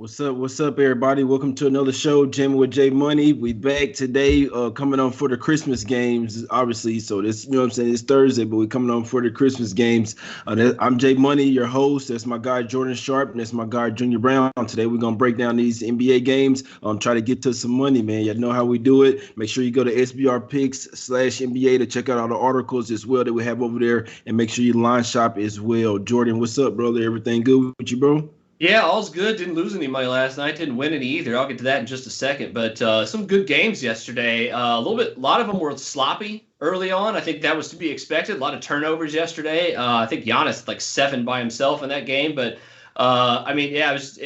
What's up, everybody? Welcome to another show, Jamming with J Money. We back today, coming on for the Christmas games, obviously. So this, what I'm saying, it's Thursday, but we're coming on for the Christmas games. I'm J Money, your host. That's my guy Jordan Sharp, and that's my guy Junior Browne. Today we're gonna break down these NBA games. Try to get to some money, man. You know how we do it. Make sure you go to SBR Picks/NBA to check out all the articles as well that we have over there, and make sure you line shop as well. Jordan, what's up, brother? Everything good with you, bro? Yeah, all's good. Didn't lose any money last night. Didn't win any either. I'll get to that in just a second. But some good games yesterday. A lot of them were sloppy early on. I think that was to be expected. A lot of turnovers yesterday. I think Giannis had like 7 by himself in that game. But it was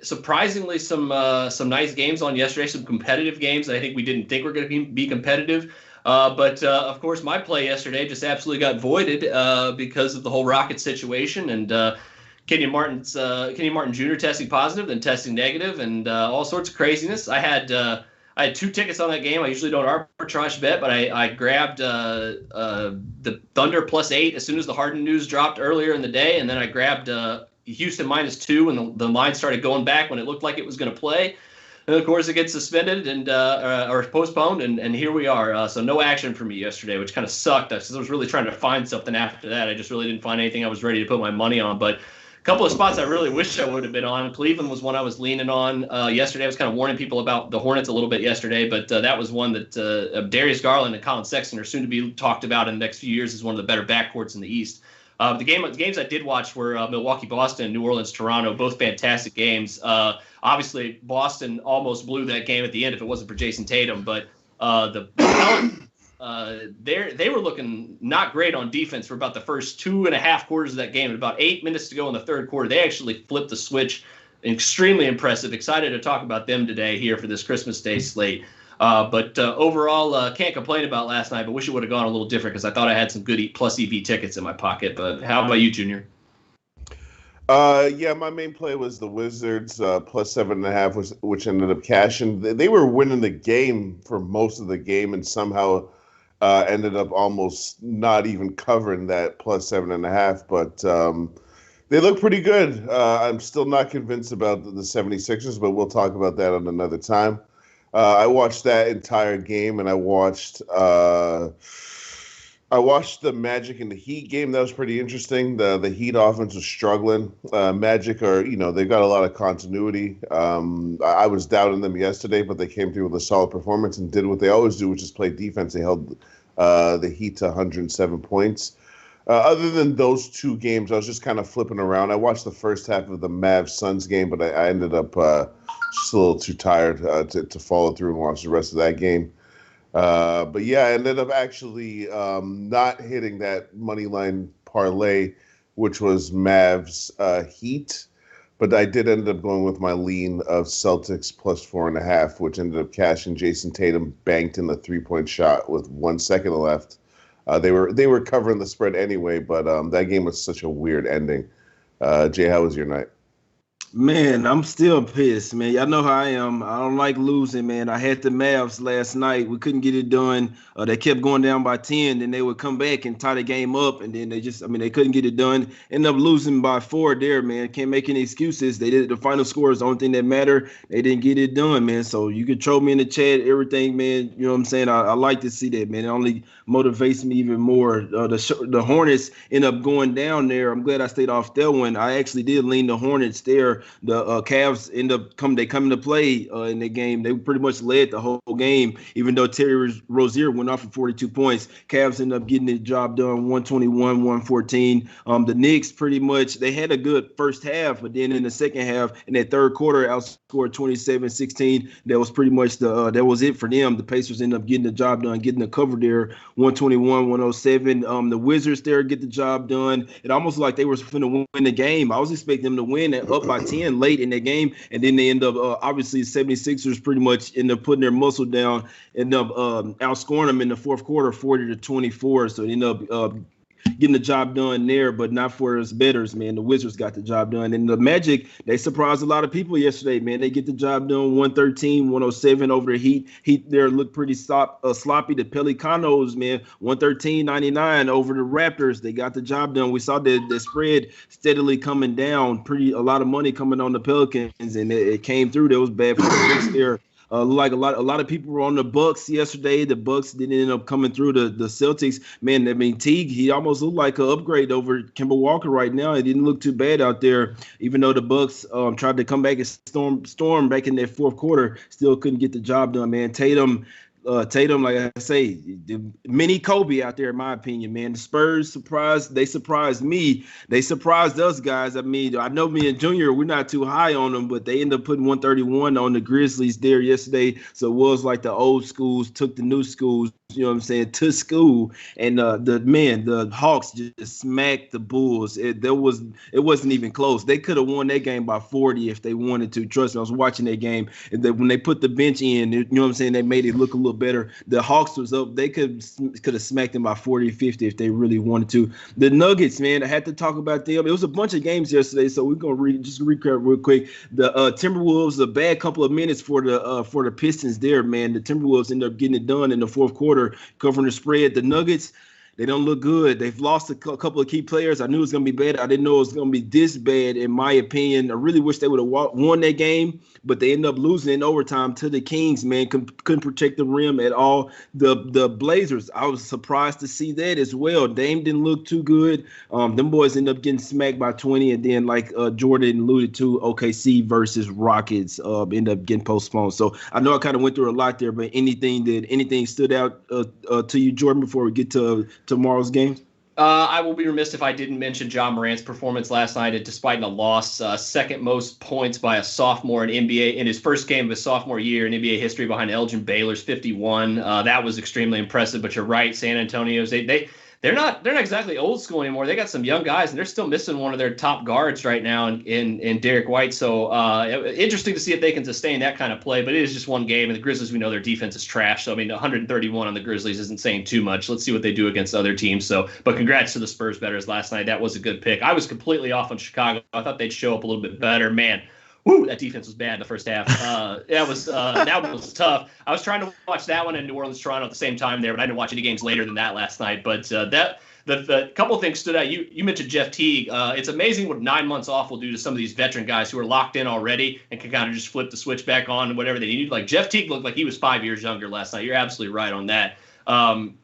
surprisingly some nice games on yesterday. Some competitive games that I think we didn't think were going to be competitive. But of course, my play yesterday just absolutely got voided because of the whole Rocket situation and. Kenyon Martin Jr. testing positive, then testing negative, and all sorts of craziness. I had 2 tickets on that game. I usually don't arbitrage bet, but I grabbed the Thunder +8 as soon as the Harden news dropped earlier in the day, and then I grabbed Houston -2 when the line started going back when it looked like it was going to play. And of course, it gets suspended and or postponed, and here we are. So no action for me yesterday, which kind of sucked. I was really trying to find something after that. I just really didn't find anything I was ready to put my money on, but. Couple of spots I really wish I would have been on. Cleveland was one I was leaning on yesterday. I was kind of warning people about the Hornets a little bit yesterday, but that was one that Darius Garland and Colin Sexton are soon to be talked about in the next few years as one of the better backcourts in the East. The games I did watch were Milwaukee-Boston, New Orleans-Toronto, both fantastic games. Obviously, Boston almost blew that game at the end if it wasn't for Jason Tatum, but the Pelicans, they were looking not great on defense for about the first 2.5 quarters of that game. At about 8 minutes to go in the third quarter, they actually flipped the switch. Extremely impressive. Excited to talk about them today here for this Christmas Day slate. But overall, can't complain about last night, but wish it would have gone a little different because I thought I had some good plus EV tickets in my pocket. But how about you, Junior? Yeah, my main play was the Wizards +7.5, which ended up cashing. They were winning the game for most of the game and somehow ended up almost not even covering that +7.5, but they look pretty good. I'm still not convinced about the 76ers, but we'll talk about that on another time. I watched that entire game, and I watched the Magic and the Heat game. That was pretty interesting. The Heat offense was struggling. Magic they've got a lot of continuity. I was doubting them yesterday, but they came through with a solid performance and did what they always do, which is play defense. They held the Heat to 107 points. Other than those 2 games, I was just kind of flipping around. I watched the first half of the Mavs-Suns game, but I ended up just a little too tired to follow through and watch the rest of that game. But yeah, I ended up actually not hitting that money line parlay, which was Mavs Heat. But I did end up going with my lean of Celtics +4.5, which ended up cashing. Jason Tatum banked in the 3-point shot with 1 second left. They were covering the spread anyway, but that game was such a weird ending. Jay, how was your night? Man, I'm still pissed, man. Y'all know how I am. I don't like losing, man. I had the Mavs last night. We couldn't get it done. They kept going down by 10, then they would come back and tie the game up, and then they couldn't get it done. Ended up losing by 4 there, man. Can't make any excuses. They did the final score is the only thing that mattered. They didn't get it done, man. So you can troll me in the chat, everything, man. You know what I'm saying? I like to see that, man. It only motivates me even more. The Hornets end up going down there. I'm glad I stayed off that one. I actually did lean the Hornets there. The Cavs end up come into play in the game. They pretty much led the whole game, even though Terry Rozier went off for 42 points. Cavs end up getting the job done, 121-114. The Knicks pretty much, they had a good first half, but then in the second half, in that third quarter, outscored 27-16. That was pretty much that was it for them. The Pacers ended up getting the job done, getting the cover there, 121-107. The Wizards there get the job done. It almost like they were going to win the game. I was expecting them to win up by 10 late in that game, and then they end up obviously 76ers pretty much end up putting their muscle down, end up outscoring them in the fourth quarter 40-24. So they end up getting the job done there, but not for us bettors, man. The Wizards got the job done. And the Magic, they surprised a lot of people yesterday, man. They get the job done 113-107 over the Heat. Heat there looked pretty sloppy. The Pelicans, man, 113-99 over the Raptors. They got the job done. We saw the spread steadily coming down, a lot of money coming on the Pelicans, and it came through. That was bad for the Bucks there. Like a lot of people were on the Bucks yesterday. The Bucks didn't end up coming through the Celtics. Man, I mean, Teague, he almost looked like an upgrade over Kemba Walker right now. It didn't look too bad out there, even though the Bucks tried to come back and storm back in that fourth quarter. Still couldn't get the job done, man. Tatum, like I say, the mini Kobe out there, in my opinion, man. The Spurs surprised me. They surprised us, guys. I mean, I know me and Junior, we're not too high on them, but they ended up putting 131 on the Grizzlies there yesterday. So it was like the old schools took the new schools, you know what I'm saying, to school. And the Hawks just smacked the Bulls. It wasn't even close. They could have won that game by 40 if they wanted to. Trust me, I was watching that game. And when they put the bench in, you know what I'm saying, they made it look a little better. The Hawks was up. They could have smacked them by 40 or 50 if they really wanted to. The Nuggets, man, I had to talk about them. It was a bunch of games yesterday, so we're going to just recap real quick. The Timberwolves, a bad couple of minutes for the Pistons there, man. The Timberwolves ended up getting it done in the fourth quarter, covering the spread. The Nuggets, they don't look good. They've lost a couple of key players. I knew it was going to be bad. I didn't know it was going to be this bad, in my opinion. I really wish they would have won that game, but they ended up losing in overtime to the Kings, man. Couldn't protect the rim at all. The Blazers, I was surprised to see that as well. Dame didn't look too good. Them boys ended up getting smacked by 20, and then, like Jordan alluded to, OKC versus Rockets ended up getting postponed. So I know I kind of went through a lot there, but anything stood out to you, Jordan, before we get to tomorrow's games? I will be remiss if I didn't mention Ja Morant's performance last night. Despite a loss, second most points by a sophomore in NBA in his first game of his sophomore year in NBA history, behind Elgin Baylor's 51. That was extremely impressive. But you're right, San Antonio's they're not exactly old school anymore. They got some young guys, and they're still missing one of their top guards right now in Derek White. So interesting to see if they can sustain that kind of play. But it is just one game, and the Grizzlies, we know their defense is trash. So I mean, 131 on the Grizzlies isn't saying too much. Let's see what they do against other teams. So, but congrats to the Spurs bettors last night. That was a good pick. I was completely off on Chicago. I thought they'd show up a little bit better, man. Woo, that defense was bad in the first half. That was tough. I was trying to watch that one in New Orleans, Toronto at the same time there, but I didn't watch any games later than that last night. But the couple of things stood out. You mentioned Jeff Teague. It's amazing what 9 months off will do to some of these veteran guys who are locked in already and can kind of just flip the switch back on and whatever they need. Like Jeff Teague looked like he was 5 years younger last night. You're absolutely right on that. And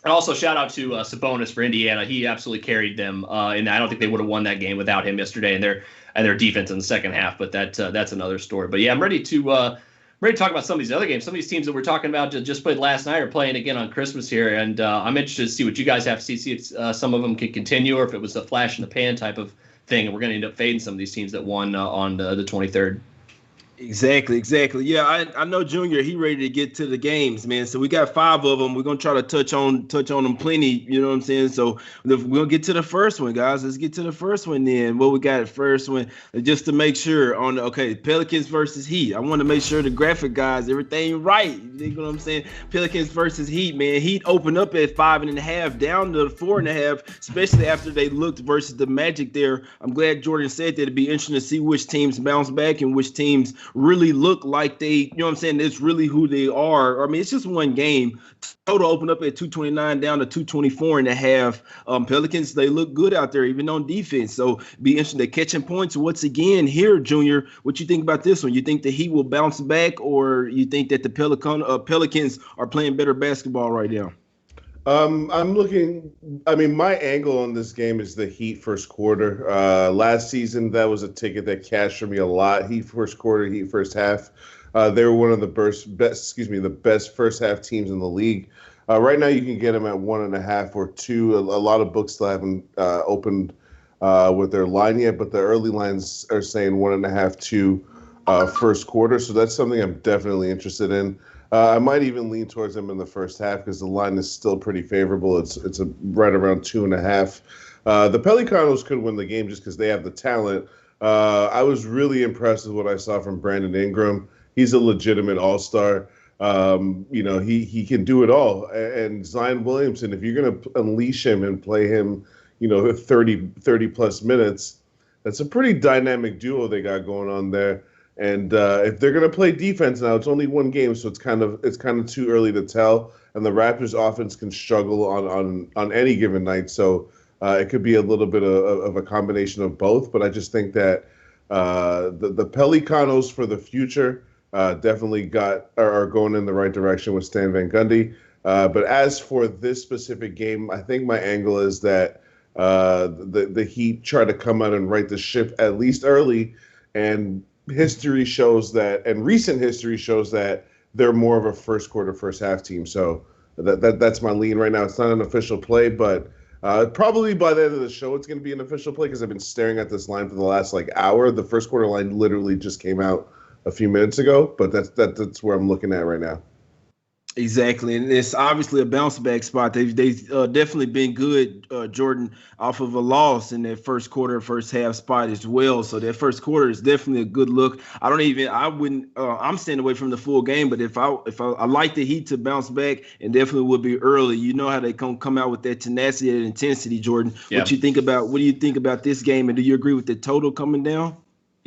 also shout out to Sabonis for Indiana. He absolutely carried them in that. I don't think they would have won that game without him yesterday and their defense in the second half. But that's another story. But yeah, I'm ready to talk about some of these other games. Some of these teams that we're talking about just played last night are playing again on Christmas here, and I'm interested to see what you guys have to see if some of them can continue or if it was a flash in the pan type of thing, and we're going to end up fading some of these teams that won on the 23rd. Exactly. Yeah, I know Junior, he ready to get to the games, man. So we got 5 of them. We're gonna try to touch on them plenty, you know what I'm saying? So we're gonna get to the first one, guys. Let's get to the first one then. What we got at first one, just to make sure Pelicans versus Heat. I want to make sure the graphic guys, everything right. You know what I'm saying? Pelicans versus Heat, man. Heat opened up at 5.5, down to 4.5, especially after they looked versus the Magic there. I'm glad Jordan said that. It'd be interesting to see which teams bounce back and which teams really look like they, you know what I'm saying, it's really who they are. I mean, it's just one game. Total opened up at 229 down to 224.5. Pelicans, they look good out there, even on defense. So be interesting. They're catching points once again here, Junior. What you think about this one? You think the Heat will bounce back, or you think that the Pelicans are playing better basketball right now? My angle on this game is the Heat first quarter. Last season, that was a ticket that cashed for me a lot. Heat first quarter, Heat first half. They were one of the best first half teams in the league. Right now, you can get them at 1.5 or 2. A lot of books still haven't opened with their line yet, but the early lines are saying 1.5, 2 first quarter. So that's something I'm definitely interested in. I might even lean towards them in the first half because the line is still pretty favorable. It's right around 2.5. The Pelicans could win the game just because they have the talent. I was really impressed with what I saw from Brandon Ingram. He's a legitimate all-star. He can do it all. And Zion Williamson, if you're going to unleash him and play him, 30 plus minutes, that's a pretty dynamic duo they got going on there. And if they're going to play defense now, it's only one game, so it's kind of too early to tell. And the Raptors' offense can struggle on any given night, so it could be a little bit of a combination of both. But I just think that the Pelicanos for the future definitely are going in the right direction with Stan Van Gundy. But as for this specific game, I think my angle is that the Heat try to come out and right the ship at least early, and history shows that, and recent history shows that they're more of a first quarter, first half team. So that's my lean right now. It's not an official play, but probably by the end of the show, it's going to be an official play because I've been staring at this line for the last hour. The first quarter line literally just came out a few minutes ago, but that's where I'm looking at right now. Exactly, and it's obviously a bounce back spot. They've definitely been good, Jordan, off of a loss in that first quarter, first half spot as well. So that first quarter is definitely a good look. I'm staying away from the full game, but if I like the Heat to bounce back, and definitely would be early. You know how they come out with that tenacity and intensity, Jordan. Yeah. What do you think about this game, and do you agree with the total coming down?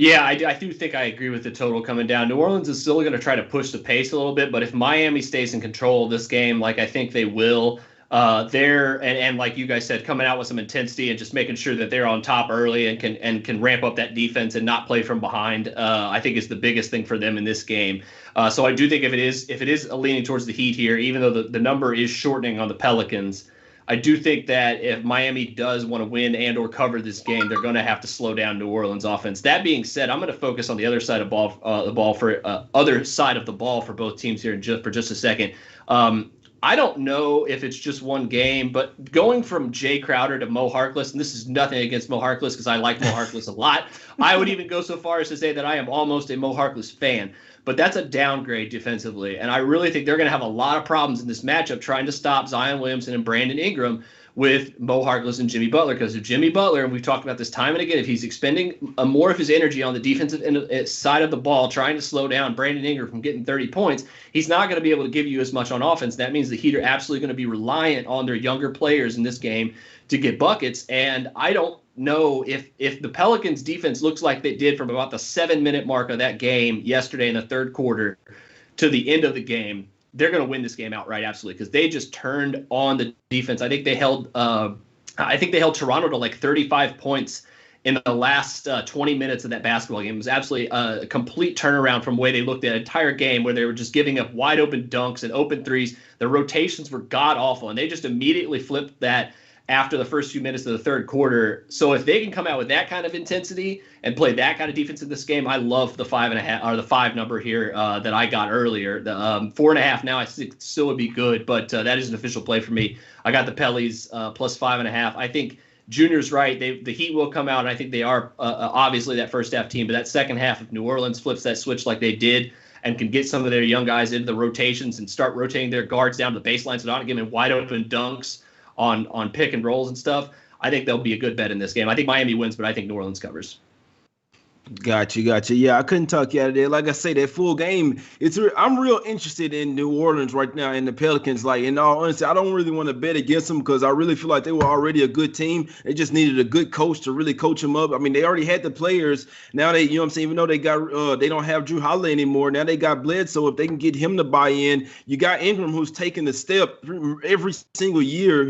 Yeah, I do think I agree with the total coming down. New Orleans is still going to try to push the pace a little bit, but if Miami stays in control of this game, like I think they will, and like you guys said, coming out with some intensity and just making sure that they're on top early and can ramp up that defense and not play from behind, I think is the biggest thing for them in this game. So I do think if it is leaning towards the Heat here, even though the number is shortening on the Pelicans, I do think that if Miami does want to win and or cover this game, they're going to have to slow down New Orleans offense. That being said, I'm going to focus on the other side of the ball for both teams here for just a second. I don't know if it's just one game, but going from Jay Crowder to Mo Harkless, and this is nothing against Mo Harkless because I like Mo Harkless a lot. I would even go so far as to say that I am almost a Mo Harkless fan. But that's a downgrade defensively. And I really think they're going to have a lot of problems in this matchup trying to stop Zion Williamson and Brandon Ingram with Mo Harkless and Jimmy Butler. Because if Jimmy Butler, and we've talked about this time and again, if he's expending more of his energy on the defensive side of the ball, trying to slow down Brandon Ingram from getting 30 points, he's not going to be able to give you as much on offense. That means the Heat are absolutely going to be reliant on their younger players in this game to get buckets. And I don't know if the Pelicans defense looks like they did from about the 7-minute mark of that game yesterday in the third quarter to the end of the game, they're going to win this game outright, absolutely, because they just turned on the defense. I think they held Toronto to like 35 points in the last 20 minutes of that basketball game. It was absolutely a complete turnaround from the way they looked at the entire game, where they were just giving up wide open dunks and open threes. The rotations were god awful, and they just immediately flipped that after the first few minutes of the third quarter. So if they can come out with that kind of intensity and play that kind of defense in this game, I love the 5.5 or the 5 number here that I got earlier. The 4.5 now I think still would be good, but that is an official play for me. I got the Pellies plus 5.5. I think Junior's right. The Heat will come out, and I think they are obviously that first half team, but that second half, if New Orleans flips that switch like they did and can get some of their young guys into the rotations and start rotating their guards down to the baseline so they're not giving wide open dunks on pick and rolls and stuff, I think they'll be a good bet in this game. I think Miami wins, but I think New Orleans covers. Gotcha. Yeah, I couldn't talk you out of there. Like I say, that full game, I'm real interested in New Orleans right now and the Pelicans. Like, in all honesty, I don't really want to bet against them because I really feel like they were already a good team. They just needed a good coach to really coach them up. I mean, they already had the players. Now they, what I'm saying, even though they don't have Drew Holiday anymore, now they got Bledsoe. If they can get him to buy in, you got Ingram, who's taking the step every single year,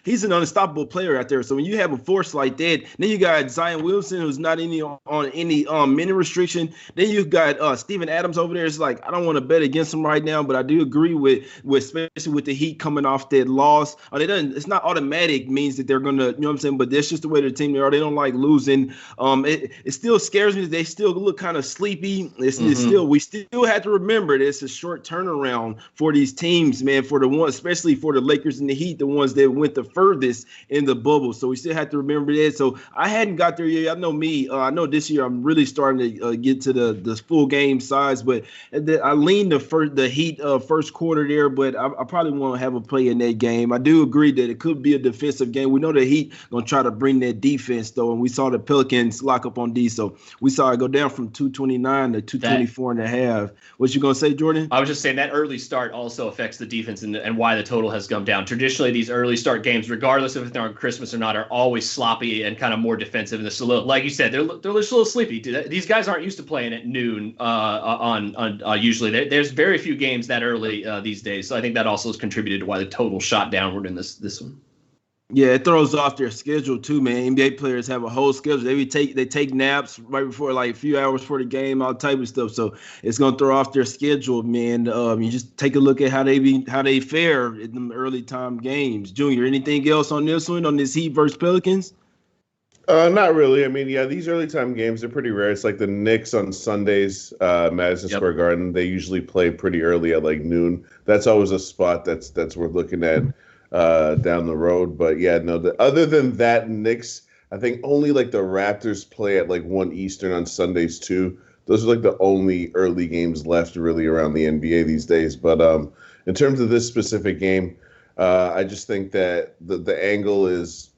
he's an unstoppable player out there. So when you have a force like that, then you got Zion Williamson, who's not on any minute restriction. Then you got Steven Adams over there. It's like, I don't want to bet against him right now, but I do agree with especially with the Heat coming off that loss. It's not automatic means that they're gonna, you know what I'm saying, but that's just the way the team they are. They don't like losing. It still scares me that they still look kind of sleepy. We still have to remember that it's a short turnaround for these teams, man, for the ones, especially for the Lakers and the Heat, the ones that went the furthest in the bubble. So we still have to remember that. So I hadn't got there yet. I know me. I know this year I'm really starting to get to the full game size. But I lean the Heat first quarter there, but I probably won't have a play in that game. I do agree that it could be a defensive game. We know the Heat going to try to bring that defense, though, and we saw the Pelicans lock up on D. So we saw it go down from 229 to 224 and a half. What you going to say, Jordan? I was just saying that early start also affects the defense and why the total has come down. Traditionally, these early start games, regardless of if they're on Christmas or not, are always sloppy and kind of more defensive. And like you said, they're just a little sleepy. These guys aren't used to playing at noon usually. There's very few games that early these days. So I think that also has contributed to why the total shot downward in this one. Yeah, it throws off their schedule too, man. NBA players have a whole schedule. They take naps right before, like a few hours before the game, all type of stuff. So it's gonna throw off their schedule, man. You just take a look at how they fare in the early time games. Junior, anything else on this one, on this Heat versus Pelicans? Not really. I mean, yeah, these early time games are pretty rare. It's like the Knicks on Sundays, Madison Square Garden. They usually play pretty early at like noon. That's always a spot that's worth looking at down the road. But yeah, no. Other than that, Knicks, I think only like the Raptors play at like 1 Eastern on Sundays too. Those are like the only early games left really around the NBA these days. But in terms of this specific game, I just think that the angle is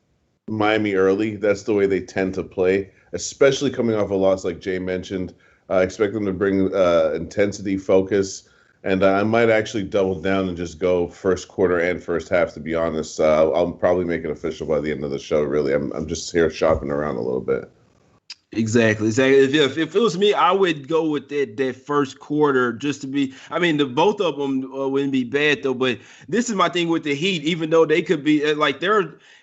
Miami early. That's the way they tend to play, especially coming off a loss like Jay mentioned. I expect them to bring intensity, focus, and I might actually double down and just go first quarter and first half, to be honest. I'll probably make it official by the end of the show, really. I'm just here shopping around a little bit. Exactly. If it was me, I would go with that first quarter just to be. I mean, both of them wouldn't be bad though. But this is my thing with the Heat. Even though they could be like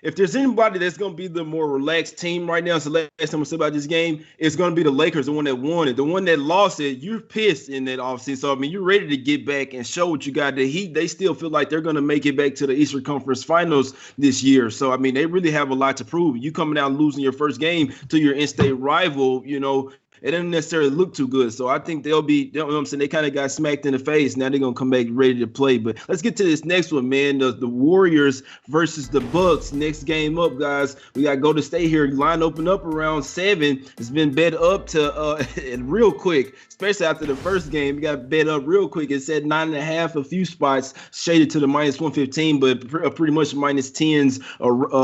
if there's anybody that's going to be the more relaxed team right now, so last time I said about this game, it's going to be the Lakers, the one that won it. The one that lost it, you're pissed in that offseason. So, I mean, you're ready to get back and show what you got. The Heat, they still feel like they're going to make it back to the Eastern Conference Finals this year. So, I mean, they really have a lot to prove. You coming out and losing your first game to your in-state rival, it didn't necessarily look too good. So I think they'll be, you know what I'm saying, they kind of got smacked in the face. Now they're going to come back ready to play. But let's get to this next one, man. The Warriors versus the Bucks. Next game up, guys. We got to go to stay here. Line open up around 7. It's been bet up to real quick, especially after the first game. We got bet up real quick. It said 9.5, a few spots shaded to the minus 115, but pretty much minus 10s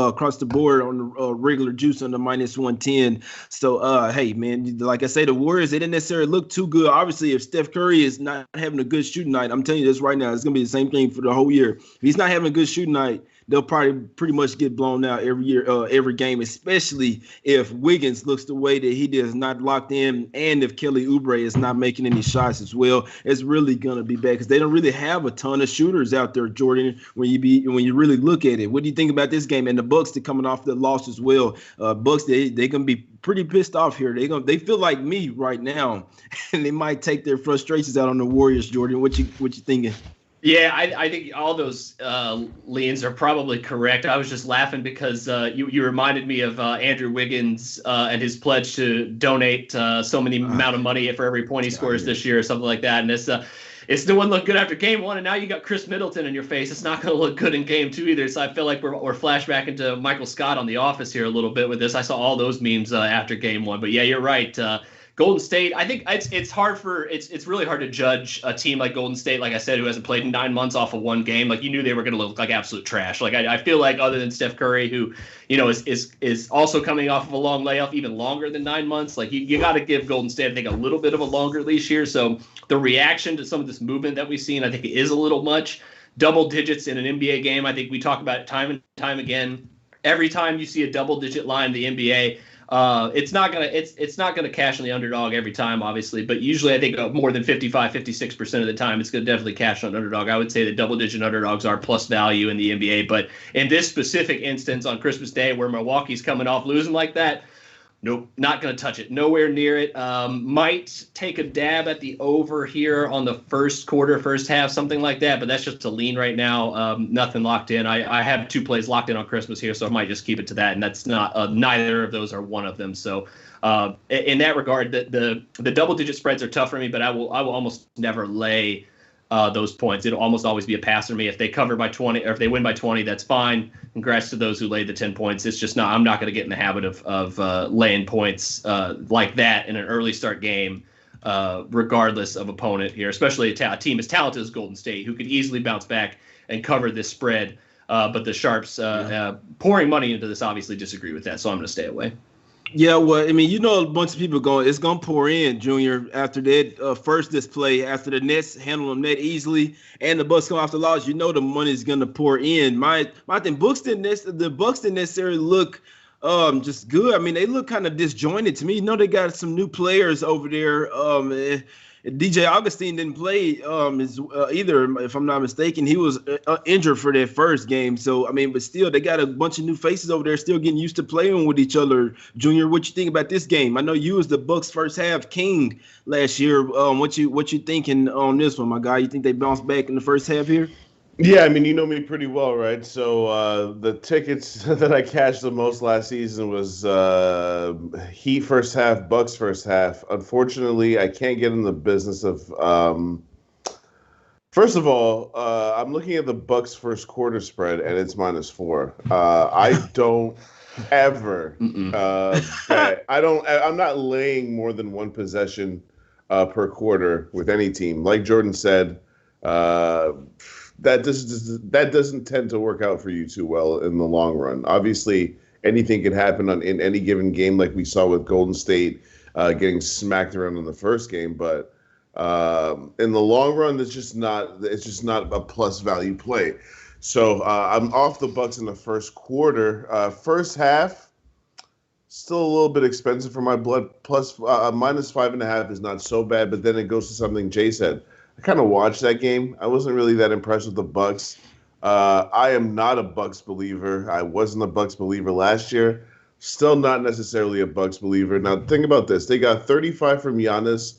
across the board on the regular juice on the minus 110. So, hey, man, like I say, the Warriors, they didn't necessarily look too good. Obviously, if Steph Curry is not having a good shooting night, I'm telling you this right now, it's going to be the same thing for the whole year. If he's not having a good shooting night, they'll probably pretty much get blown out every year, every game, especially if Wiggins looks the way that he is, not locked in, and if Kelly Oubre is not making any shots as well. It's really going to be bad because they don't really have a ton of shooters out there, Jordan, when you really look at it. What do you think about this game? And the Bucks, they're coming off the loss as well. Bucks, they're going to be pretty pissed off here. They feel like me right now, and they might take their frustrations out on the Warriors, Jordan. What you thinking? Yeah, I think all those leans are probably correct. I was just laughing because you reminded me of Andrew Wiggins and his pledge to donate so many amount of money for every point he scores this year or something like that. And it still wouldn't look good after game 1, and now you got Chris Middleton in your face. It's not going to look good in game 2 either. So I feel like we're flashback into Michael Scott on The Office here a little bit with this. I saw all those memes after game 1. But yeah, you're right. Golden State, I think it's really hard to judge a team like Golden State, like I said, who hasn't played in 9 months off of one game. Like, you knew they were going to look like absolute trash. Like, I feel like other than Steph Curry, who, is also coming off of a long layoff, even longer than 9 months, like you got to give Golden State, I think, a little bit of a longer leash here. So the reaction to some of this movement that we've seen, I think, is a little much. Double digits in an NBA game, I think we talk about it time and time again. Every time you see a double-digit line in the NBA, it's not gonna cash on the underdog every time, obviously, but usually I think more than 55-56% of the time it's gonna definitely cash on underdog. I would say that double-digit underdogs are plus value in the NBA, but in this specific instance on Christmas Day, where Milwaukee's coming off losing like that, nope, not going to touch it. Nowhere near it. Might take a dab at the over here on the first quarter, first half, something like that. But that's just a lean right now. Nothing locked in. I have 2 plays locked in on Christmas here, so I might just keep it to that. And that's not neither of those are one of them. So in that regard, the double-digit spreads are tough for me. But I will almost never lay those points. It'll almost always be a pass for me. If they cover by 20 or if they win by 20, that's fine. Congrats to those who laid the 10 points. It's just I'm not going to get in the habit of laying points like that in an early start game, regardless of opponent here, especially a team as talented as Golden State, who could easily bounce back and cover this spread. But the Sharps pouring money into this obviously disagree with that, so I'm going to stay away. Yeah, well, I mean, a bunch of people it's going to pour in, Junior, after that first display, after the Nets handle them that easily, and the Bucks come off the loss. The money's going to pour in. My thing, the Bucks didn't necessarily look just good. I mean, they look kind of disjointed to me. They got some new players over there. DJ Augustine didn't play either, if I'm not mistaken. He was injured for that first game. So, I mean, but still, they got a bunch of new faces over there still getting used to playing with each other. Junior, what you think about this game? I know you was the Bucks first half king last year. What you thinking on this one, my guy? You think they bounced back in the first half here? Yeah, I mean, you know me pretty well, right? So the tickets that I cashed the most last season was Heat first half, Bucks first half. Unfortunately, I can't get in the business of first of all, I'm looking at the Bucks first quarter spread, and it's -4. I don't ever bet. I'm not laying more than one possession per quarter with any team. Like Jordan said, that doesn't tend to work out for you too well in the long run. Obviously, anything can happen in any given game, like we saw with Golden State getting smacked around in the first game. But in the long run, it's just not a plus value play. So I'm off the Bucks in the first quarter. First half, still a little bit expensive for my blood. Plus -5.5 is not so bad, but then it goes to something Jay said. I kind of watched that game. I wasn't really that impressed with the Bucks. I am not a Bucks believer. I wasn't a Bucks believer last year. Still not necessarily a Bucks believer. Now, think about this. They got 35 from Giannis,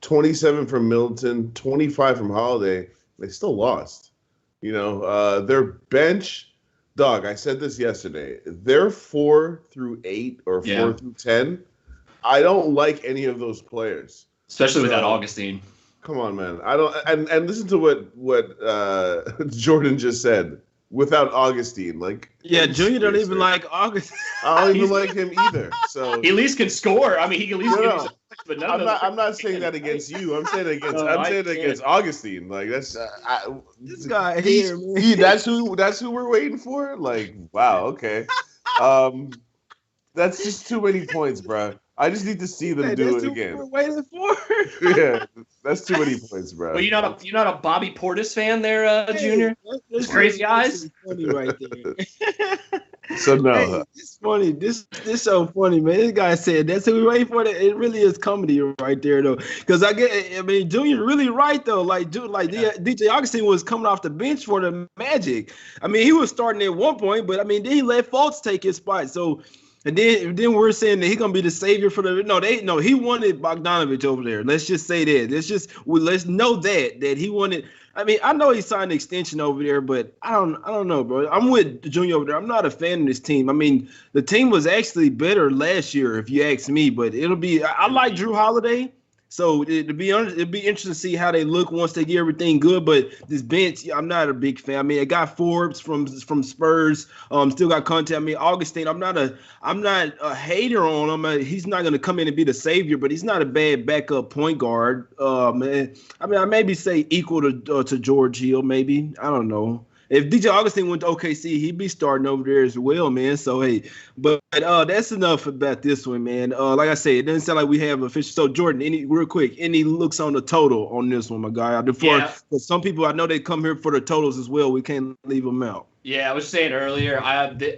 27 from Middleton, 25 from Holiday. They still lost. Their bench, dog, I said this yesterday. They're 4 through 8 or 4 through 10. I don't like any of those players. Especially without Augustine. Come on, man. I don't and listen to what Jordan just said. Without Augustine, Junior don't even like Augustine. I don't even like him either. So he at least can score. I mean, he can at least give you but I'm not saying that against you. I'm saying it against Augustine. That's this guy here, man. That's who we're waiting for. Wow, okay. That's just too many points, bro. I just need to see them do it again. We're waiting for. Yeah, that's too many points, bro. Well, you're not a Bobby Portis fan there, Junior? That's crazy eyes. Funny right there. So no, it's funny. This so funny, man. This guy said that's who we're waiting for. It really is comedy right there, though. Because Junior really right though. DJ Augustine was coming off the bench for the Magic. I mean, he was starting at one point, but then he let Fultz take his spot. So. And then we're saying that he's gonna be the savior for the he wanted Bogdanovich over there. Let's just say that. Let's know that he wanted. I mean, I know he signed an extension over there, but I don't know, bro. I'm with Junior over there. I'm not a fan of this team. I mean, the team was actually better last year, if you ask me. But I like Drew Holiday. So it'd be interesting to see how they look once they get everything good. But this bench, I'm not a big fan. I mean, I got Forbes from Spurs. Still got Conte. I mean, Augustine. I'm not a hater on him. He's not going to come in and be the savior, but he's not a bad backup point guard. Man, I mean, I maybe say equal to George Hill. Maybe, I don't know. If DJ Augustine went to OKC, he'd be starting over there as well, man. So, hey, but that's enough about this one, man. Like I said, it doesn't sound like we have official. So, Jordan, any looks on the total on this one, my guy? For some people, I know they come here for the totals as well. We can't leave them out. Yeah, I was saying earlier,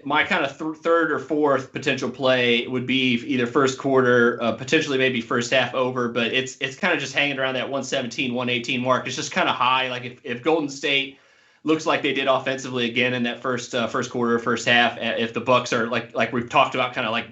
my kind of third or fourth potential play would be either first quarter, potentially maybe first half over, but it's kind of just hanging around that 117, 118 mark. It's just kind of high. Like if Golden State looks like they did offensively again in that first quarter, first half. If the Bucks are like we've talked about, kind of like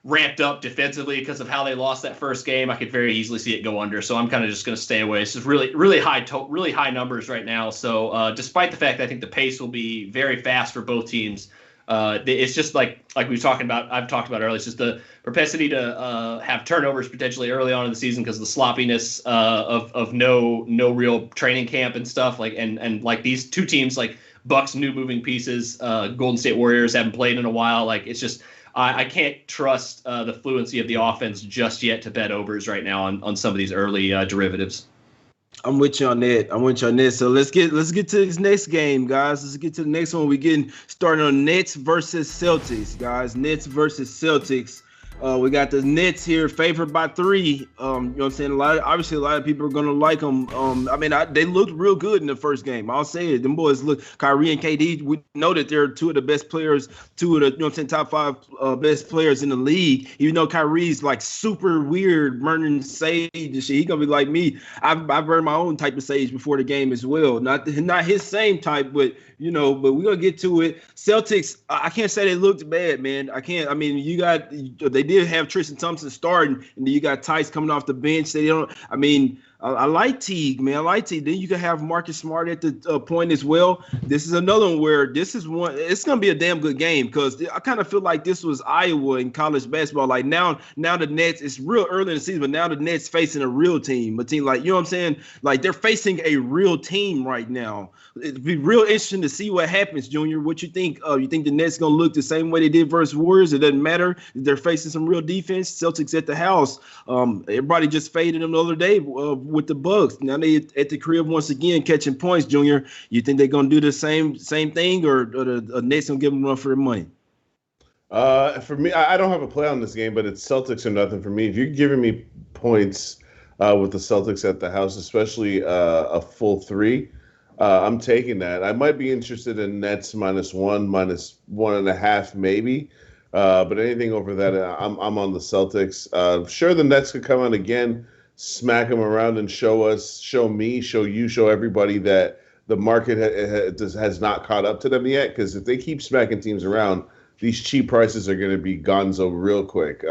ramped up defensively because of how they lost that first game, I could very easily see it go under. So I'm kind of just going to stay away. It's just really high numbers right now. So despite the fact that I think the pace will be very fast for both teams, It's just like we've talking about. I've talked about earlier. It's just the propensity to have turnovers potentially early on in the season because of the sloppiness of no real training camp and stuff. Like and like these two teams, like Bucks, new moving pieces. Golden State Warriors haven't played in a while. Like it's just I can't trust the fluency of the offense just yet to bet overs right now on some of these early derivatives. I'm with you on that. So let's get to this next game, guys. Let's get to the next one. We're getting started on Nets versus Celtics, guys. Nets versus Celtics. We got the Nets here favored by 3. You know what I'm saying? A lot of people are gonna like them. They looked real good in the first game. I'll say it. Them boys look. Kyrie and KD. We know that they're two of the best players, top 5 best players in the league. Even though Kyrie's like super weird, burning sage and shit. He gonna be like me. I've burned my own type of sage before the game as well. Not his same type, but but we're gonna get to it. Celtics. I can't say they looked bad, man. I can't. I mean, they did have Tristan Thompson starting, and then you got Tice coming off the bench. I like Teague, man. I like Teague. Then you can have Marcus Smart at the point as well. This is another one where it's going to be a damn good game because I kind of feel like this was Iowa in college basketball. Like now the Nets, it's real early in the season, but now the Nets facing a real team. A team like, you know what I'm saying? Like they're facing a real team right now. It'd be real interesting to see what happens, Junior. What you think? You think the Nets going to look the same way they did versus Warriors? It doesn't matter. They're facing some real defense. Celtics at the house. Everybody just faded them the other day with the Bucks. Now they at the crib once again catching points, Junior. You think they're gonna do the same thing, or the Nets gonna give them a run for their money? For me, I don't have a play on this game, but it's Celtics or nothing for me. If you're giving me points with the Celtics at the house, especially a full 3, I'm taking that. I might be interested in Nets -1, -1.5 maybe. But anything over that, I'm on the Celtics. Sure, the Nets could come out again, smack them around, and show me, show you, show everybody that the market has not caught up to them yet. Because if they keep smacking teams around, these cheap prices are going to be gonzo real quick.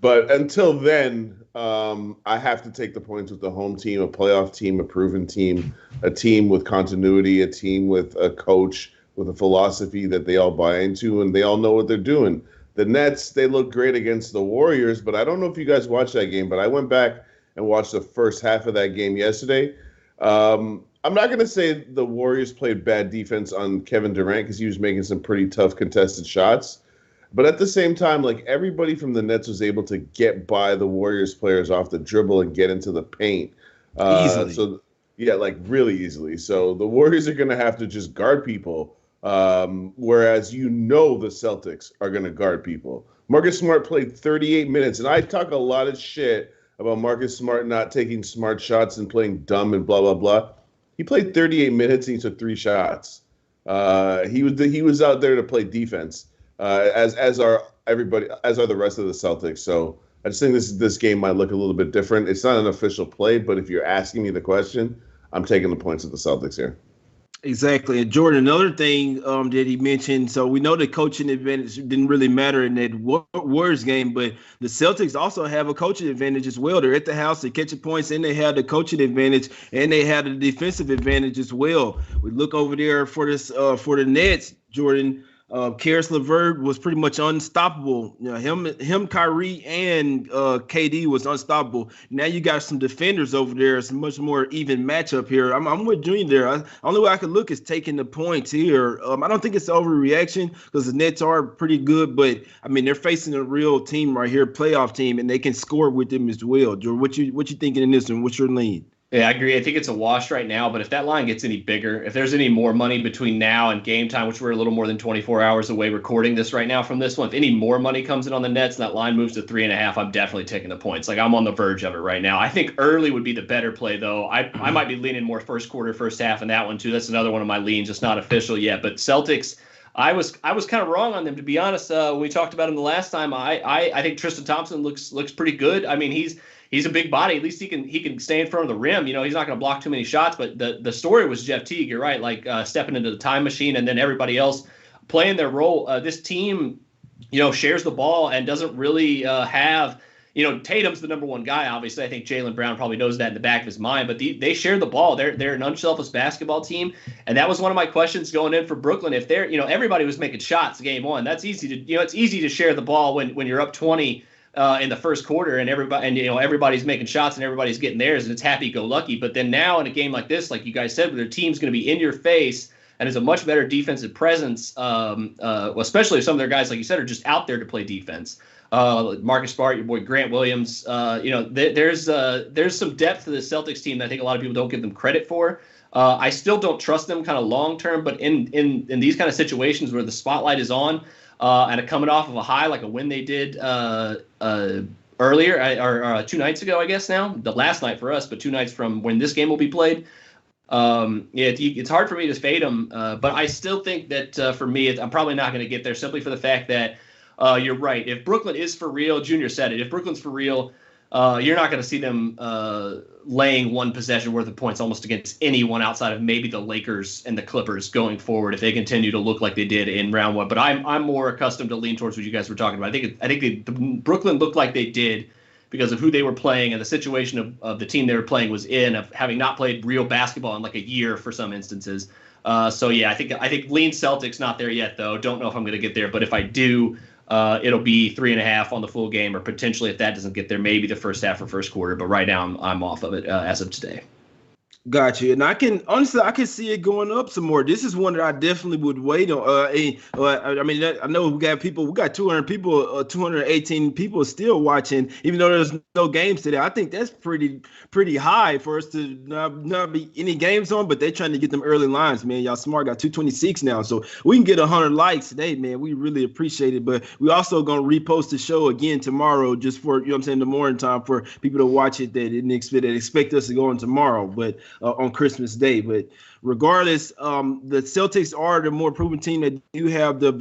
But until then, I have to take the points with the home team, a playoff team, a proven team, a team with continuity, a team with a coach with a philosophy that they all buy into and they all know what they're doing. The Nets, they look great against the Warriors, but I don't know if you guys watched that game, but I went back and watched the first half of that game yesterday. I'm not going to say the Warriors played bad defense on Kevin Durant because he was making some pretty tough contested shots. But at the same time, like everybody from the Nets was able to get by the Warriors players off the dribble and get into the paint. Easily. So, yeah, like really easily. So the Warriors are going to have to just guard people. Whereas the Celtics are going to guard people. Marcus Smart played 38 minutes, and I talk a lot of shit about Marcus Smart not taking smart shots and playing dumb and blah, blah, blah. He played 38 minutes and he took 3 shots. He was out there to play defense, as are the rest of the Celtics. So I just think this game might look a little bit different. It's not an official play, but if you're asking me the question, I'm taking the points of the Celtics here. Exactly. And Jordan, another thing that he mentioned, so we know the coaching advantage didn't really matter in that Warriors game, but the Celtics also have a coaching advantage as well. They're at the house, they're catching points, and they have the coaching advantage, and they have the defensive advantage as well. We look over there for the Nets, Jordan. Karis LeVert was pretty much unstoppable. Him, Kyrie, and KD was unstoppable. Now you got some defenders over there. It's a much more even matchup here. I'm with Junior there. Only way I could look is taking the points here. I don't think it's an overreaction because the Nets are pretty good, but I mean they're facing a real team right here, playoff team, and they can score with them as well. Jordan, what you thinking in this one? What's your lean? Yeah, I agree. I think it's a wash right now, but if that line gets any bigger, if there's any more money between now and game time, which we're a little more than 24 hours away recording this right now from this one, if any more money comes in on the Nets and that line moves to 3.5, I'm definitely taking the points. Like I'm on the verge of it right now. I think early would be the better play, though. I might be leaning more first quarter, first half in that one, too. That's another one of my leans, just not official yet. But Celtics, I was kind of wrong on them, to be honest. When we talked about him the last time, I think Tristan Thompson looks pretty good. I mean, he's a big body. At least he can stay in front of the rim. He's not going to block too many shots. But the story was Jeff Teague. You're right. Like stepping into the time machine, and then everybody else playing their role. This team, shares the ball and doesn't really have Tatum's the number one guy. Obviously, I think Jaylen Brown probably knows that in the back of his mind. But they share the ball. They're an unselfish basketball team, and that was one of my questions going in for Brooklyn. If everybody was making shots game one, that's easy to it's easy to share the ball when you're up 20 in the first quarter, and everybody's making shots and everybody's getting theirs, and it's happy-go-lucky. But then now in a game like this, like you guys said, where their team's going to be in your face and is a much better defensive presence, especially if some of their guys, like you said, are just out there to play defense. Marcus Smart, your boy Grant Williams, there's some depth to the Celtics team that I think a lot of people don't give them credit for. I still don't trust them kind of long-term, but in these kind of situations where the spotlight is on, and coming off of a high, like a win they did earlier, or 2 nights ago, I guess now, the last night for us, but 2 nights from when this game will be played. It's hard for me to fade them, but I still think that for me, I'm probably not going to get there simply for the fact that you're right. If Brooklyn is for real, Junior said it, if Brooklyn's for real, you're not going to see them laying one possession worth of points almost against anyone outside of maybe the Lakers and the Clippers going forward if they continue to look like they did in round one. But I'm more accustomed to lean towards what you guys were talking about. I think Brooklyn looked like they did because of who they were playing and the situation of the team they were playing was in, of having not played real basketball in like a year for some instances. I think lean Celtics, not there yet though. Don't know if I'm going to get there, but if I do, it'll be 3.5 on the full game, or potentially if that doesn't get there, maybe the first half or first quarter. But right now I'm off of it as of today. Got you. And I can see it going up some more. This is one that I definitely would wait on. I know we got 200 people, 218 people still watching, even though there's no games today. I think that's pretty high for us to not be any games on, but they're trying to get them early lines, man. Y'all smart, got 226 now. So we can get 100 likes today, man. We really appreciate it. But we also going to repost the show again tomorrow, just for, the morning time for people to watch it that didn't expect us to go on tomorrow. But on Christmas Day. But regardless, the Celtics are the more proven team that do have the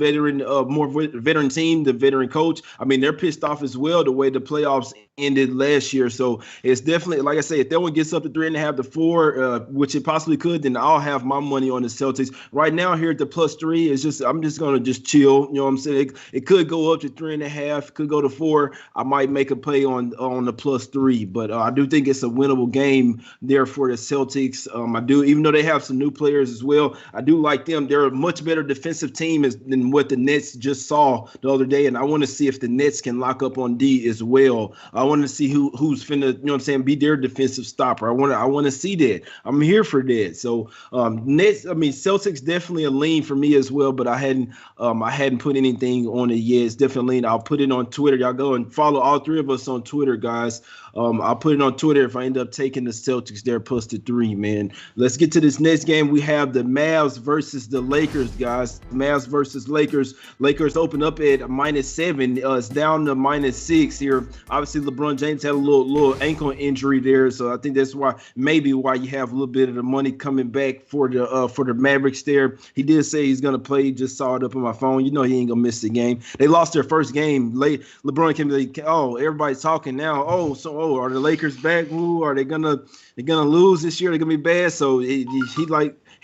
more veteran team, the veteran coach. I mean, they're pissed off as well the way the playoffs ended last year. So it's definitely, like I say, if that one gets up to 3.5 to 4, which it possibly could, then I'll have my money on the Celtics. Right now here at the +3, I'm just going to chill. You know what I'm saying? It could go up to 3.5, could go to 4. I might make a play on the +3, but I do think it's a winnable game there for the Celtics. I do, even though they have some new players as well, I do like them. They're a much better defensive team than what the Nets just saw the other day, and I want to see if the Nets can lock up on D as well. I want to see who's finna, be their defensive stopper. I want to see that. I'm here for that. So Celtics definitely a lean for me as well, but I hadn't put anything on it yet. It's definitely lean. I'll put it on Twitter. Y'all go and follow all three of us on Twitter, guys. I'll put it on Twitter if I end up taking the Celtics there +3, man. Let's get to this next game. We have the Mavs versus the Lakers, guys. Mavs versus Lakers. Lakers open up at -7. It's down to -6 here. Obviously, LeBron James had a little ankle injury there, so I think that's why you have a little bit of the money coming back for the Mavericks there. He did say he's gonna play. Just saw it up on my phone. He ain't gonna miss the game. They lost their first game late. LeBron came like, everybody's talking now. Are the Lakers back? Ooh, are they gonna lose this year? They're gonna be bad. So he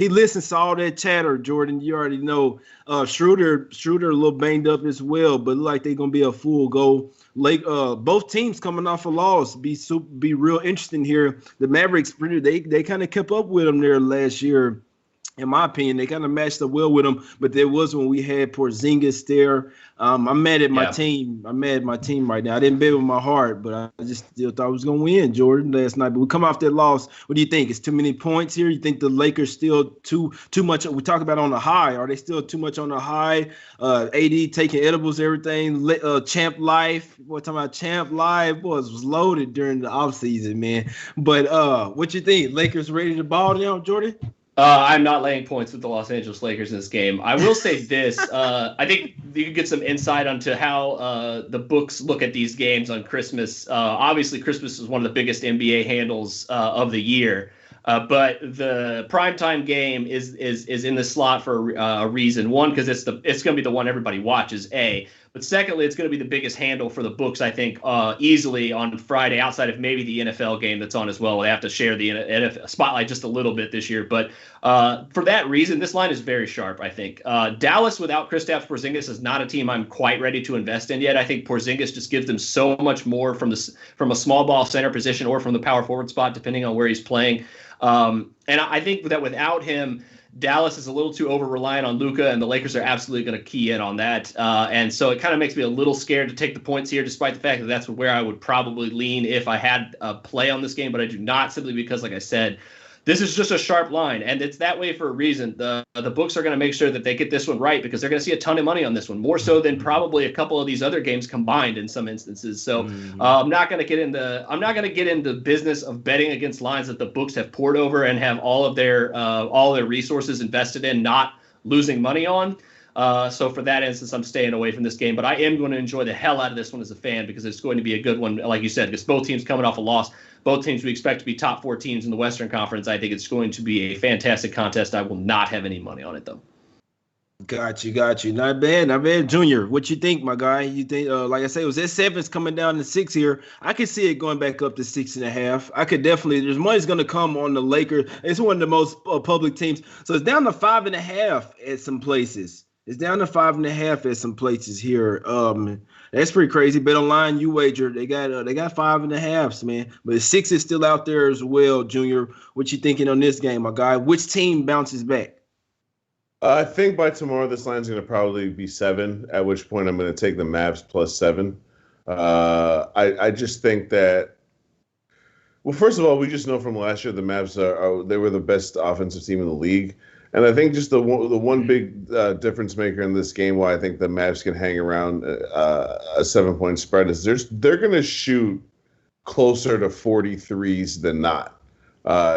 listens to all that chatter, Jordan. You already know. Schroeder a little banged up as well, but look like they're gonna be a full go. Both teams coming off a loss. Be real interesting here. The Mavericks, they kind of kept up with them there last year. In my opinion, they kind of matched up well with them, but there was when we had Porzingis there. I'm mad at my team. I'm mad at my team right now. I didn't bet with my heart, but I just still thought I was going to win, Jordan, last night. But we come off that loss. What do you think? It's too many points here? You think the Lakers still too much? We talk about on the high. Are they still too much on the high? AD taking edibles, everything. Champ Life. What talking about Champ Life? Boy, it was loaded during the offseason, man. But what you think? Lakers ready to ball down, Jordan? I'm not laying points with the Los Angeles Lakers in this game. I will say this. I think you can get some insight onto how the books look at these games on Christmas. Obviously, Christmas is one of the biggest NBA handles of the year. But the primetime game is in the slot for a reason. One, because it's going to be the one everybody watches, A. But secondly, it's going to be the biggest handle for the books, I think, easily on Friday, outside of maybe the NFL game that's on as well. They have to share the NFL spotlight just a little bit this year. But for that reason, this line is very sharp, I think. Dallas without Kristaps Porzingis is not a team I'm quite ready to invest in yet. I think Porzingis just gives them so much more from a small ball center position or from the power forward spot, depending on where he's playing. And I think that without him, Dallas is a little too over-reliant on Luka, and the Lakers are absolutely going to key in on that. And so it kind of makes me a little scared to take the points here, despite the fact that that's where I would probably lean if I had a play on this game. But I do not, simply because, like I said, this is just a sharp line, and it's that way for a reason. The books are going to make sure that they get this one right because they're going to see a ton of money on this one, more so than probably a couple of these other games combined in some instances. So I'm not going to get into business of betting against lines that the books have poured over and have all their resources invested in, not losing money on. So for that instance, I'm staying away from this game, but I am going to enjoy the hell out of this one as a fan because it's going to be a good one, like you said, because both teams coming off a loss. Both teams we expect to be top 4 teams in the Western Conference. I think it's going to be a fantastic contest. I will not have any money on it, though. Got you. Not bad. Junior, what you think, my guy? You think, like I say, it was at 7, it's coming down to 6 here. I could see it going back up to 6.5. I could definitely, there's money's going to come on the Lakers. It's one of the most public teams. So it's down to 5.5 at some places. It's down to 5.5 at some places here. That's pretty crazy. Bet online, you wager. They got 5.5s, man. But 6 is still out there as well, Junior. What you thinking on this game, my guy? Which team bounces back? I think by tomorrow this line's going to probably be 7. At which point I'm going to take the Mavs plus 7. I just think that. Well, first of all, we just know from last year the Mavs they were the best offensive team in the league. And I think just the one big difference maker in this game why I think the Mavs can hang around a 7-point spread is they're going to shoot closer to 43s than not.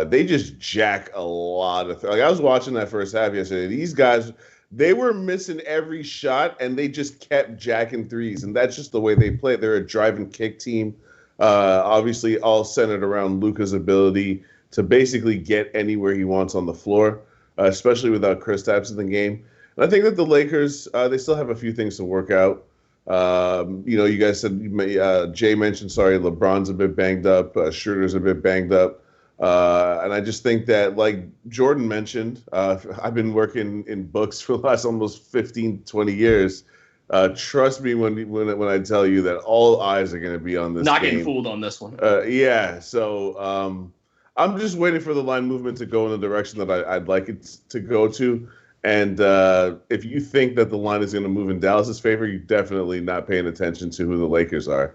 They just jack a lot of like I was watching that first half yesterday. These guys, they were missing every shot and they just kept jacking threes. And that's just the way they play. They're a drive and kick team. Obviously all centered around Luka's ability to basically get anywhere he wants on the floor. Especially without Kristaps in the game. And I think that the Lakers, they still have a few things to work out. You guys said, Jay mentioned, LeBron's a bit banged up. Schroeder's a bit banged up. And I just think that, like Jordan mentioned, I've been working in books for the last almost 15, 20 years. Trust me when I tell you that all eyes are going to be on this Not game. getting fooled on this one. Yeah, so... I'm just waiting for the line movement to go in the direction that I'd like it to go to. And if you think that the line is going to move in Dallas's favor, you're definitely not paying attention to who the Lakers are.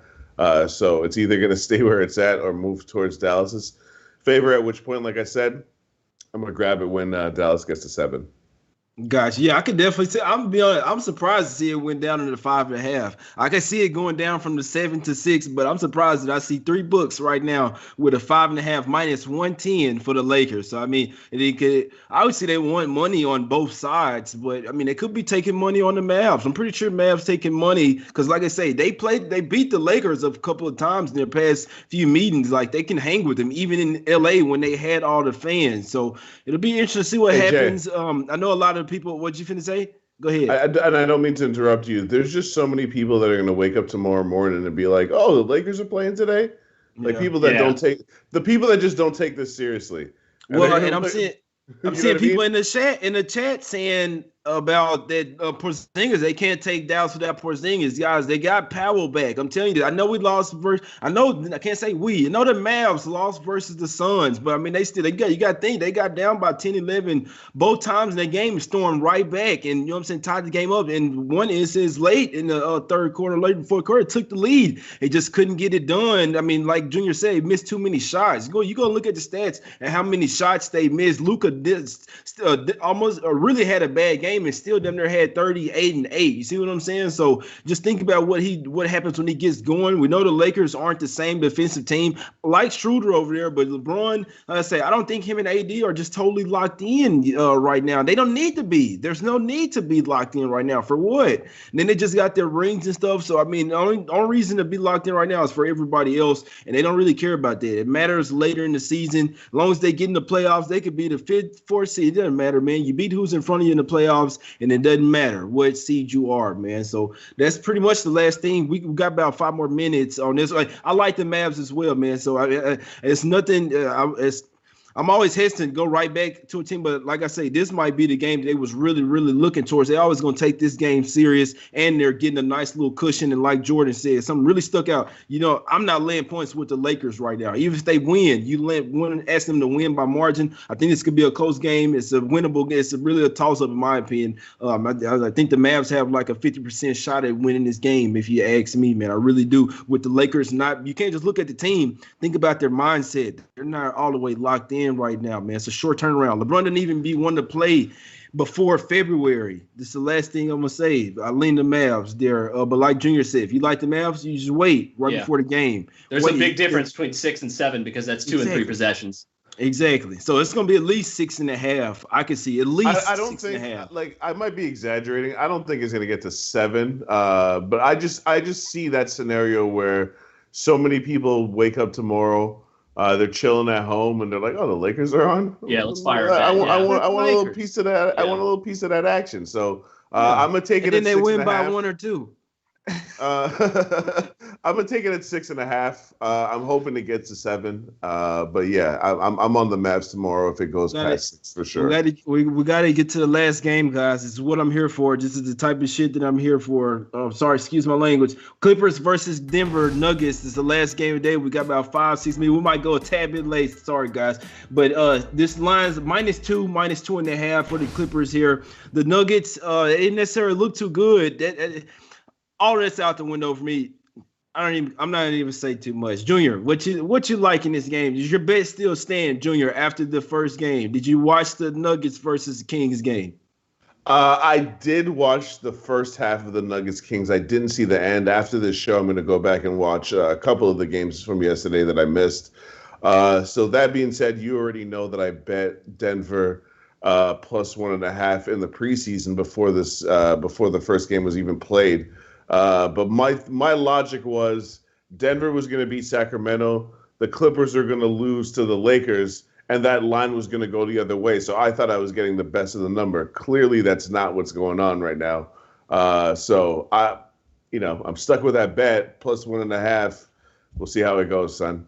So it's either going to stay where it's at or move towards Dallas's favor, at which point, like I said, I'm going to grab it when Dallas gets to 7. Gotcha. Yeah, I could definitely see. I'm be honest. I'm surprised to see it went down to the 5.5. I can see it going down from the 7 to 6, but I'm surprised that I see 3 books right now with a 5.5 minus 110 for the Lakers. So I mean, I would say they want money on both sides, but I mean they could be taking money on the Mavs. I'm pretty sure Mavs taking money because, like I say, they beat the Lakers a couple of times in their past few meetings. Like they can hang with them even in LA when they had all the fans. So it'll be interesting to see what happens. Jay. I know a lot of people. What you finna say? Go ahead. And I don't mean to interrupt you. There's just so many people that are going to wake up tomorrow morning and be like, "Oh, the Lakers are playing today." Like people that don't take the people that just don't take this seriously. And I'm seeing people in the chat saying about that Porzingis. They can't take Dallas without Porzingis, guys. They got Powell back. I'm telling you, I know we lost I can't say we. I know the Mavs lost versus the Suns, but I mean you got to think they got down by 10-11 both times in that game and stormed right back, and you know what I'm saying, tied the game up. And one instance late in the third quarter, late in the fourth quarter, took the lead. They just couldn't get it done. I mean, like Junior said, he missed too many shots. You go look at the stats and how many shots they missed. Luka almost really had a bad game. And still damn near had 38 and 8. You see what I'm saying? So just think about what happens when he gets going. We know the Lakers aren't the same defensive team like Schroeder over there, but LeBron, I don't think him and AD are just totally locked in right now. They don't need to be. There's no need to be locked in right now. For what? And then they just got their rings and stuff. So I mean, the only reason to be locked in right now is for everybody else, and they don't really care about that. It matters later in the season. As long as they get in the playoffs, they could be the 5th, 4th seed. It doesn't matter, man. You beat who's in front of you in the playoffs. playoffs, and it doesn't matter what seed you are, man. So that's pretty much the last thing. We got about 5 more minutes on this. I like the Mavs as well, man. So it's nothing. I'm always hesitant to go right back to a team, but like I say, this might be the game they was really, really looking towards. They always going to take this game serious, and they're getting a nice little cushion. And like Jordan said, something really stuck out. I'm not laying points with the Lakers right now. Even if they win, ask them to win by margin. I think this could be a close game. It's a winnable game. It's really a toss-up in my opinion. I think the Mavs have like a 50% shot at winning this game, if you ask me, man. I really do. With the Lakers, you can't just look at the team. Think about their mindset. They're not all the way locked in right now, man. It's a short turnaround. LeBron didn't even be one to play before February. This is the last thing I'm gonna say. I lean the Mavs there, but like Junior said, if you like the Mavs, you just wait before the game. There's a big difference between 6 and 7 because that's 2 and 3 possessions. Exactly. So it's gonna be at least 6.5. I can see at least. I don't think 6.5. Like I might be exaggerating. I don't think it's gonna get to 7. But I just see that scenario where so many people wake up tomorrow. They're chilling at home and they're like, "Oh, the Lakers are on. Yeah, let's fire. I want a little piece of that. Yeah. I want a little piece of that action." So I'm gonna take it. And then at they 6.5. win by 1 or 2. I'm gonna take it at 6.5. I'm hoping it gets to 7. But yeah, I'm on the Mavs tomorrow if it goes past 6 for sure. We gotta get to the last game, guys. It's what I'm here for. This is the type of shit that I'm here for. Sorry, excuse my language. Clippers versus Denver Nuggets. This is the last game of the day. We got about 5-6 minutes. We might go a tad bit late. Sorry, guys. But this line's -2, -2.5 for the Clippers here. The Nuggets, it didn't necessarily look too good. All that's out the window for me. I'm not even say too much. Junior, what you like in this game? Does your bet still stand, Junior, after the first game? Did you watch the Nuggets versus the Kings game? I did watch the first half of the Nuggets Kings. I didn't see the end. After this show, I'm going to go back and watch a couple of the games from yesterday that I missed. So that being said, you already know that I bet Denver plus 1.5 in the preseason before the first game was even played. But my logic was Denver was going to beat Sacramento. The Clippers are going to lose to the Lakers, and that line was going to go the other way. So I thought I was getting the best of the number. Clearly, that's not what's going on right now. So I'm stuck with that bet plus 1.5. We'll see how it goes, son.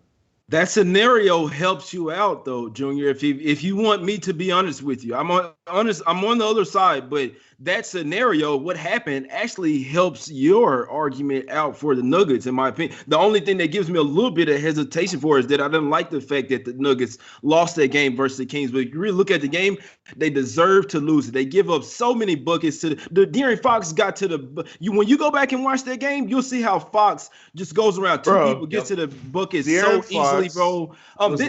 That scenario helps you out, though, Junior. If you want me to be honest with you, I'm on the other side, but that scenario, what happened, actually helps your argument out for the Nuggets, in my opinion. The only thing that gives me a little bit of hesitation for is that I didn't like the fact that the Nuggets lost that game versus the Kings. But if you really look at the game, they deserve to lose it. They give up so many buckets to the De'Aaron Fox got to when you go back and watch that game, you'll see how Fox just goes around. Two people get to the buckets so easily, bro.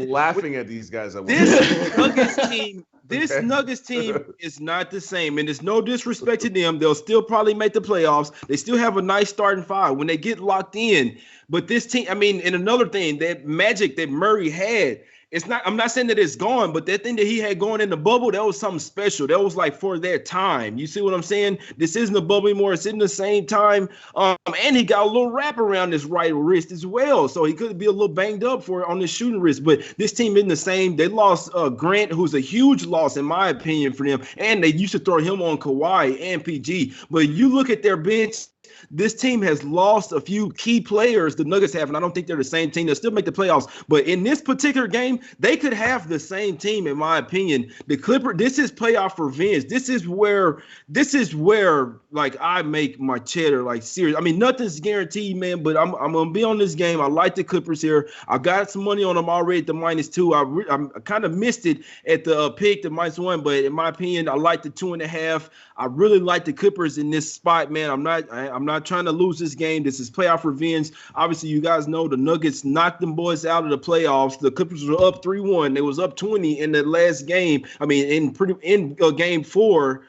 Laughing at these guys. This Nuggets team. This Nuggets team is not the same, and there's no disrespect to them. They'll still probably make the playoffs. They still have a nice starting five when they get locked in. But this team, and another thing, that magic that Murray had, I'm not saying that it's gone, but that thing that he had going in the bubble, that was something special. That was like for their time. You see what I'm saying? This isn't a bubble anymore. It's in the same time. And he got a little wrap around his right wrist as well. So he could be a little banged up on his shooting wrist. But this team isn't the same. They lost Grant, who's a huge loss, in my opinion, for them. And they used to throw him on Kawhi and PG. But you look at their bench, this team has lost a few key players the Nuggets have, and I don't think they're the same team. They'll still make the playoffs. But in this particular game, they could have the same team, in my opinion. The Clippers, this is playoff revenge. This is where like I make my cheddar like serious. Nothing's guaranteed, man, but I'm gonna be on this game. I like the Clippers here. I got some money on them already at the -2. I kind of missed it at the pick, the -1, but in my opinion, I like the 2.5. I really like the Clippers in this spot, man. I'm not trying to lose this game. This is playoff revenge. Obviously, you guys know the Nuggets knocked them boys out of the playoffs. The Clippers were up 3-1. They was up 20 in the last game. In game 4,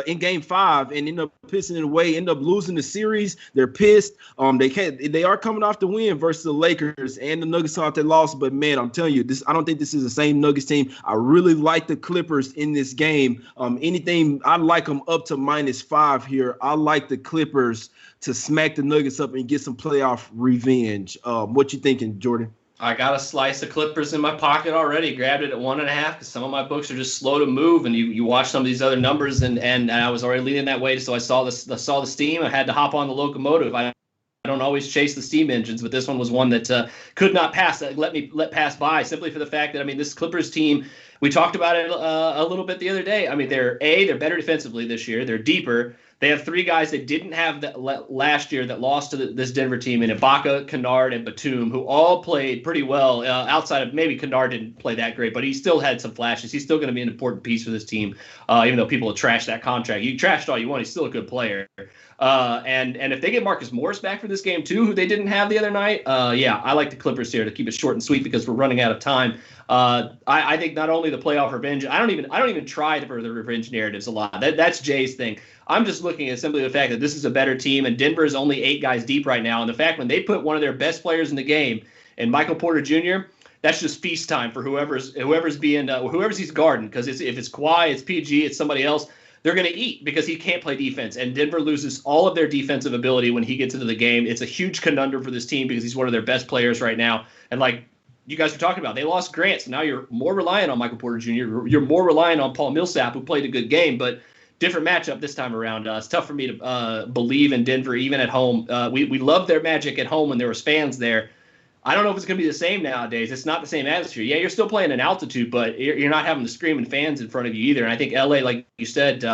in game 5, and end up pissing it away. End up losing the series. They're pissed. They are coming off the win versus the Lakers, and the Nuggets thought they lost. But man, I'm telling you, I don't think this is the same Nuggets team. I really like the Clippers in this game. I like them up to -5 here. I like the Clippers to smack the Nuggets up and get some playoff revenge. What you thinking, Jordan? I got a slice of Clippers in my pocket already. Grabbed it at 1.5 because some of my books are just slow to move, and you watch some of these other numbers, and I was already leaning that way. So I saw the steam. I had to hop on the locomotive. I don't always chase the steam engines, but this one was one that could not pass. Let pass by simply for the fact that this Clippers team. We talked about it a little bit the other day. They're better defensively this year. They're deeper. They have three guys that didn't have that last year that lost to this Denver team in Ibaka, Kennard, and Batum, who all played pretty well outside of maybe Kennard didn't play that great, but he still had some flashes. He's still going to be an important piece for this team, even though people have trashed that contract. You trashed all you want. He's still a good player. And if they get Marcus Morris back for this game too, who they didn't have the other night, I like the Clippers here to keep it short and sweet because we're running out of time. I think not only the playoff revenge, I don't even try for the revenge narratives a lot. That's Jay's thing. I'm just looking at simply the fact that this is a better team, and Denver is only 8 guys deep right now. And the fact when they put one of their best players in the game, and Michael Porter Jr., that's just feast time for whoever's he's guarding. Because if it's Kawhi, it's PG, it's somebody else, they're going to eat because he can't play defense. And Denver loses all of their defensive ability when he gets into the game. It's a huge conundrum for this team because he's one of their best players right now. And like you guys were talking about, they lost Grant, so now you're more reliant on Michael Porter Jr. You're more reliant on Paul Millsap, who played a good game, but different matchup this time around. It's tough for me to believe in Denver, even at home. We loved their magic at home when there was fans there. I don't know if it's going to be the same nowadays. It's not the same atmosphere. Yeah, you're still playing in altitude, but you're not having the screaming fans in front of you either. And I think LA, like you said,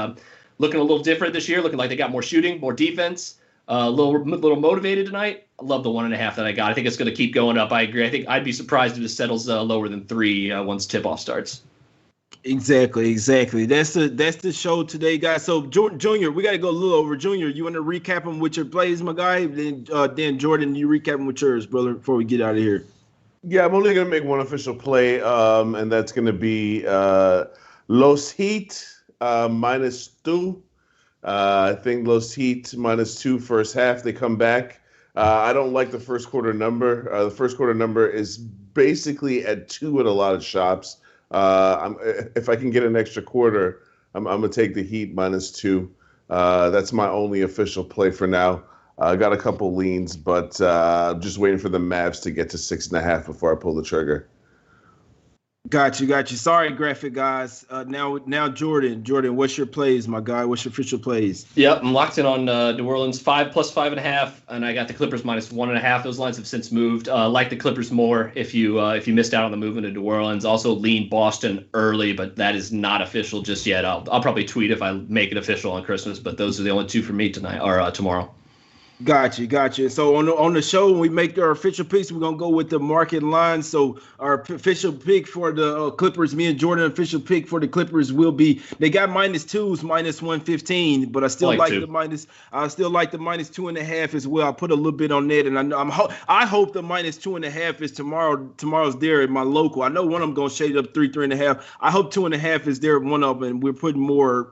looking a little different this year, looking like they got more shooting, more defense, a little motivated tonight. I love the 1.5 that I got. I think it's going to keep going up. I agree. I think I'd be surprised if it settles lower than 3 once tip-off starts. Exactly. That's the show today, guys. So, Junior, we got to go a little over. Junior, you want to recap them with your plays, my guy? Then Jordan, you recap them with yours, brother, before we get out of here. Yeah, I'm only going to make one official play, and that's going to be Los Heat -2. I think Los Heat -2 first half. They come back. I don't like the first quarter number. The first quarter number is basically at 2 at a lot of shops. If I can get an extra quarter, I'm going to take the Heat -2. That's my only official play for now. I got a couple leans, but I'm just waiting for the Mavs to get to 6.5 before I pull the trigger. Got you. Sorry, graphic guys. Now Jordan, what's your plays, my guy? What's your official plays? Yep, I'm locked in on New Orleans 5 + 5.5, and I got the Clippers -1.5. Those lines have since moved. Like the Clippers more if you missed out on the movement to New Orleans. Also lean Boston early, but that is not official just yet. I'll probably tweet if I make it official on Christmas, but those are the only 2 for me tonight or tomorrow. Got you. So on the show, when we make our official picks, we're gonna go with the market line. So our official pick for the Clippers, me and Jordan, official pick for the Clippers will be they got -2s, -115, but I still like the -2.5 as well. I put a little bit on that, and I hope the -2.5 is tomorrow's there at my local. I know one of them gonna shade up 3.5. I hope 2.5 is there at one of them, and we're putting more.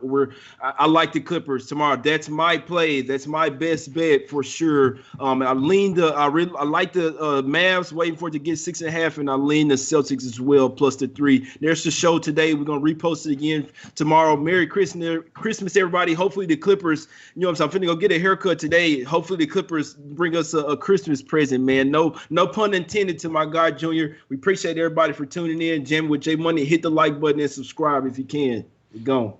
I like the Clippers tomorrow. That's my play. That's my best bet for sure. I like the Mavs, waiting for it to get 6.5, and I lean the Celtics as well, plus the 3. There's the show today. We're gonna repost it again tomorrow. Merry Christmas, everybody. Hopefully the Clippers, you know what I'm saying, I'm finna go get a haircut today. Hopefully the Clippers bring us a Christmas present, man. No pun intended to my guy Junior. We appreciate everybody for tuning in. Jam with J Money. Hit the like button and subscribe if you can. We're gone.